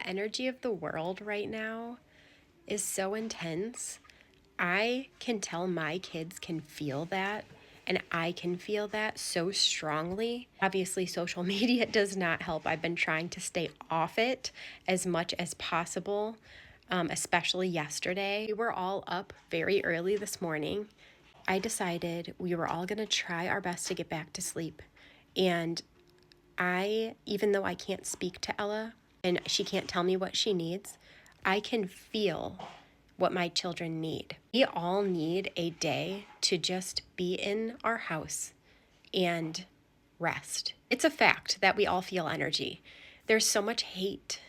energy of the world right now is so intense. I can tell my kids can feel that, and I can feel that so strongly. Obviously, social media does not help. I've been trying to stay off it as much as possible, especially yesterday. We were all up very early this morning. I decided we were all going to try our best to get back to sleep. And even though I can't speak to Ella and she can't tell me what she needs, I can feel what my children need. We all need a day to just be in our house and rest. It's a fact that we all feel energy. There's so much hate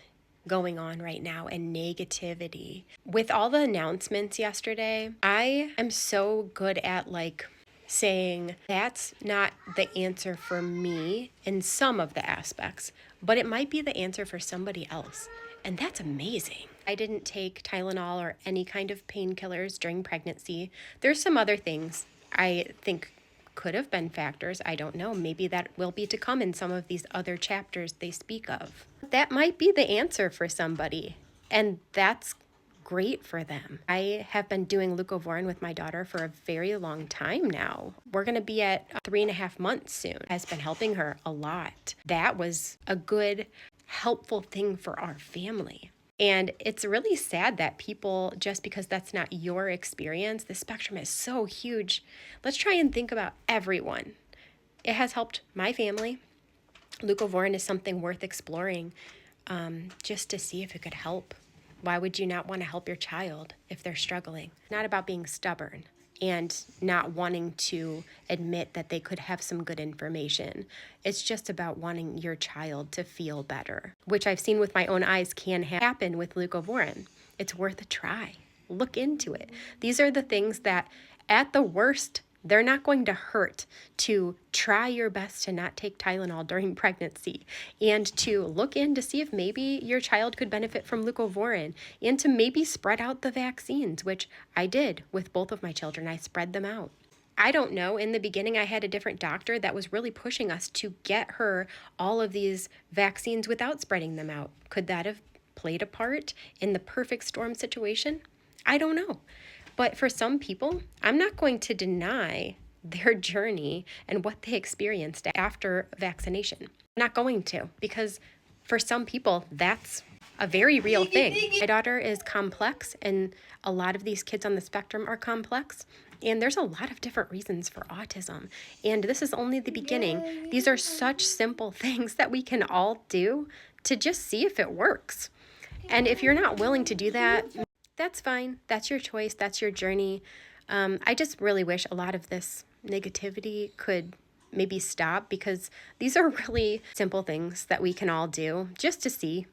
going on right now and negativity. With all the announcements yesterday, I am so good at saying that's not the answer for me in some of the aspects, but it might be the answer for somebody else. And that's amazing. I didn't take Tylenol or any kind of painkillers during pregnancy. There's some other things I think could have been factors. I don't know. Maybe that will be to come in some of these other chapters they speak of. That might be the answer for somebody, and that's great for them. I have been doing leucovorin with my daughter for a very long time now. We're going to be at 3.5 months soon. It has been helping her a lot. That was a good, helpful thing for our family. And it's really sad that people, just because that's not your experience, the spectrum is so huge. Let's try and think about everyone. It has helped my family. Leucovorin is something worth exploring, just to see if it could help. Why would you not want to help your child if they're struggling? It's not about being stubborn and not wanting to admit that they could have some good information. It's just about wanting your child to feel better, which I've seen with my own eyes can happen with leucovorin. It's worth a try. Look into it. These are the things that, at the worst, they're not going to hurt to try your best to not take Tylenol during pregnancy and to look in to see if maybe your child could benefit from leucovorin and to maybe spread out the vaccines, which I did with both of my children. I spread them out. I don't know. In the beginning, I had a different doctor that was really pushing us to get her all of these vaccines without spreading them out. Could that have played a part in the perfect storm situation? I don't know. But for some people, I'm not going to deny their journey and what they experienced after vaccination. I'm not going to, because for some people, that's a very real thing. My daughter is complex, and a lot of these kids on the spectrum are complex. And there's a lot of different reasons for autism. And this is only the beginning. These are such simple things that we can all do to just see if it works. And if you're not willing to do that, that's fine. That's your choice. That's your journey. I just really wish a lot of this negativity could maybe stop, because these are really simple things that we can all do just to see.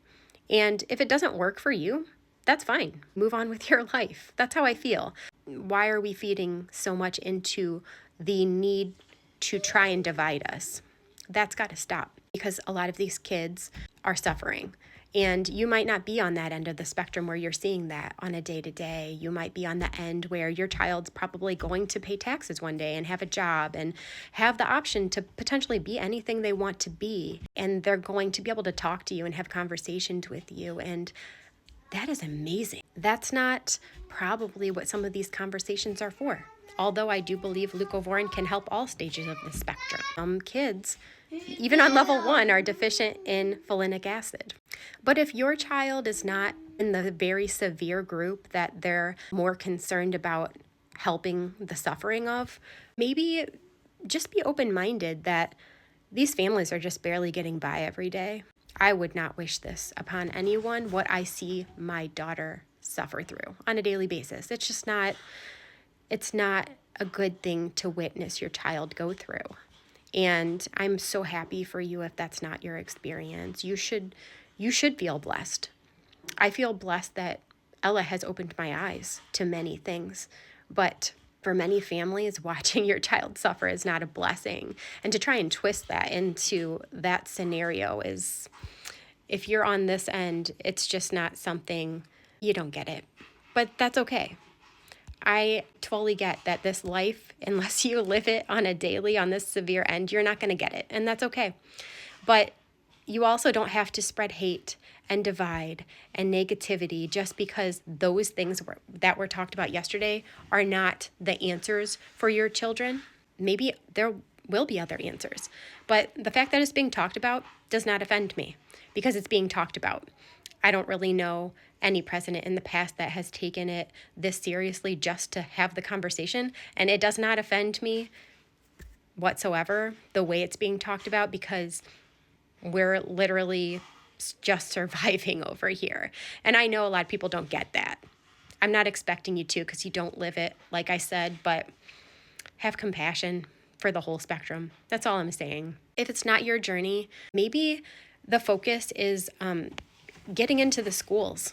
And if it doesn't work for you, that's fine. Move on with your life. That's how I feel. Why are we feeding so much into the need to try and divide us? That's got to stop, because a lot of these kids are suffering. And you might not be on that end of the spectrum where you're seeing that on a day-to-day. You might be on the end where your child's probably going to pay taxes one day and have a job and have the option to potentially be anything they want to be. And they're going to be able to talk to you and have conversations with you. And that is amazing. That's not probably what some of these conversations are for. Although I do believe leucovorin can help all stages of the spectrum. Some kids, even on level 1, are deficient in folinic acid. But if your child is not in the very severe group that they're more concerned about helping the suffering of, maybe just be open-minded that these families are just barely getting by every day. I would not wish this upon anyone, what I see my daughter suffer through on a daily basis. It's not a good thing to witness your child go through. And I'm so happy for you if that's not your experience. You should feel blessed. I feel blessed that Ella has opened my eyes to many things. But for many families, watching your child suffer is not a blessing. And to try and twist that into that scenario is, if you're on this end, it's just not something, you don't get it. But that's okay. I totally get that this life, unless you live it on a daily, on this severe end, you're not going to get it. And that's okay. But you also don't have to spread hate and divide and negativity just because those things that were talked about yesterday are not the answers for your children. Maybe there will be other answers, but the fact that it's being talked about does not offend me because it's being talked about. I don't really know any president in the past that has taken it this seriously just to have the conversation, and it does not offend me whatsoever the way it's being talked about because we're literally just surviving over here. And I know a lot of people don't get that. I'm not expecting you to because you don't live it, like I said, but have compassion for the whole spectrum. That's all I'm saying. If it's not your journey, maybe the focus is getting into the schools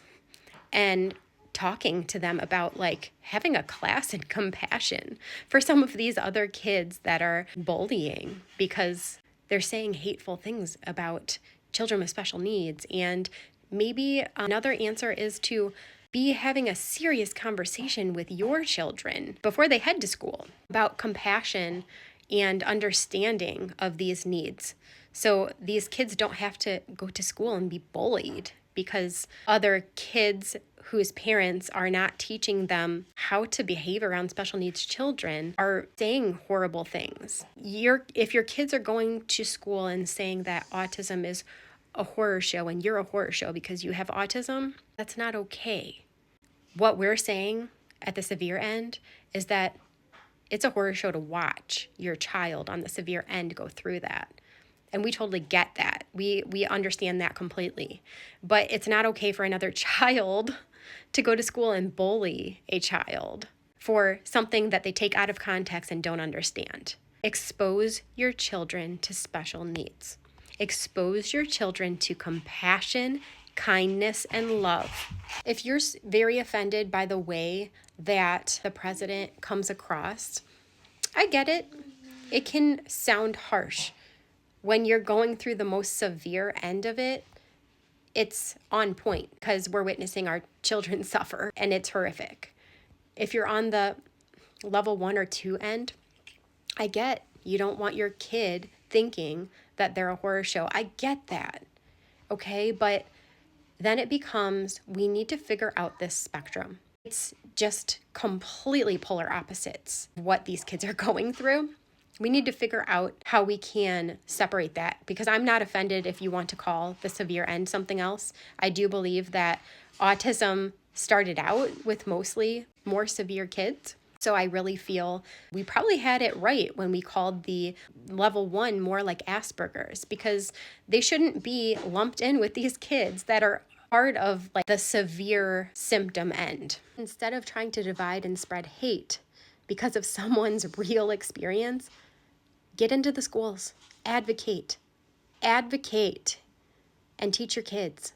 and talking to them about like having a class in compassion for some of these other kids that are bullying because they're saying hateful things about children with special needs. And maybe another answer is to be having a serious conversation with your children before they head to school about compassion and understanding of these needs. So these kids don't have to go to school and be bullied because other kids whose parents are not teaching them how to behave around special needs children are saying horrible things. If your kids are going to school and saying that autism is a horror show and you're a horror show because you have autism, that's not okay. What we're saying at the severe end is that it's a horror show to watch your child on the severe end go through that. And we totally get that. We understand that completely. But it's not okay for another child to go to school and bully a child for something that they take out of context and don't understand. Expose your children to special needs. Expose your children to compassion, kindness, and love. If you're very offended by the way that the president comes across, I get it. It can sound harsh. When you're going through the most severe end of it, it's on point because we're witnessing our children suffer and it's horrific. If you're on the level 1 or 2 end, I get you don't want your kid thinking that they're a horror show. I get that. Okay, but then it becomes we need to figure out this spectrum. It's just completely polar opposites what these kids are going through. We need to figure out how we can separate that because I'm not offended if you want to call the severe end something else. I do believe that autism started out with mostly more severe kids. So I really feel we probably had it right when we called the level 1 more like Asperger's because they shouldn't be lumped in with these kids that are part of like the severe symptom end. Instead of trying to divide and spread hate because of someone's real experience, get into the schools, advocate, and teach your kids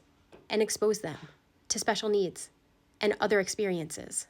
and expose them to special needs and other experiences.